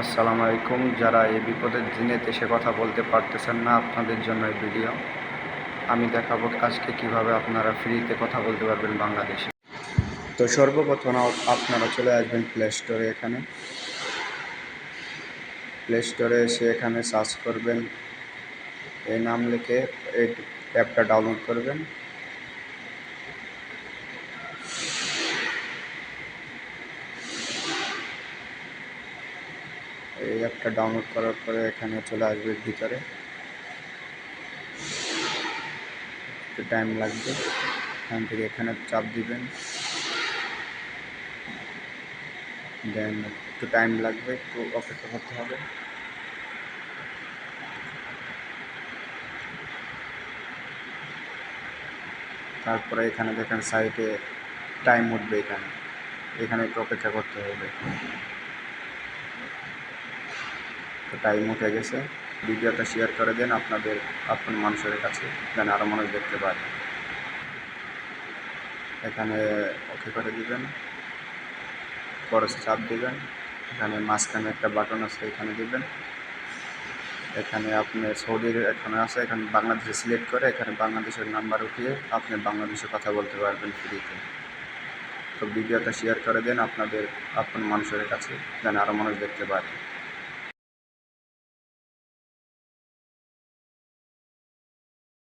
আসসালামু আলাইকুম। যারা এই বিপদের দিনে দেশে কথা বলতে পারতেছেন না, আপনাদের জন্য এই ভিডিও। আমি দেখাবো আজকে কিভাবে আপনারা ফ্রিতে কথা বলতে পারবেন বাংলাদেশে। তো সর্বপ্রথম আপনারা চলে আসবেন প্লে স্টোরে। এখানে প্লে স্টোরে এসে এখানে সার্চ করবেন, এই নাম লিখে এই অ্যাপটা ডাউনলোড করবেন। এই অ্যাপটা ডাউনলোড করার পরে এখানে চলে আসবে ভিতরে, একটু টাইম লাগবে। এখান থেকে এখানে চাপ দিবেন, দেন একটু টাইম লাগবে, একটু অপেক্ষা করতে হবে। তারপরে এখানে দেখেন সাইটে টাইম উঠবে, এখানে একটু অপেক্ষা করতে হবে। তো টাইম উঠে গেছে। ভিডিওটা শেয়ার করে দেন আপনার মানুষের কাছে, যেন আরও মানুষ দেখতে পারে। এখানে ওকে করে দিবেন, খরচে চাপ দিবেন। এখানে মাঝখানে একটা বাটন আছে, এখানে দিবেন। এখানে আপনি সৌদির এখানে আছে, এখানে বাংলাদেশে সিলেক্ট করে এখানে বাংলাদেশের নাম্বার উঠিয়ে আপনি বাংলাদেশে কথা বলতে পারবেন ফ্রিতে। তো ভিডিওটা শেয়ার করে দেন আপনার মানুষের কাছে, যেন আরও মানুষ দেখতে পারে।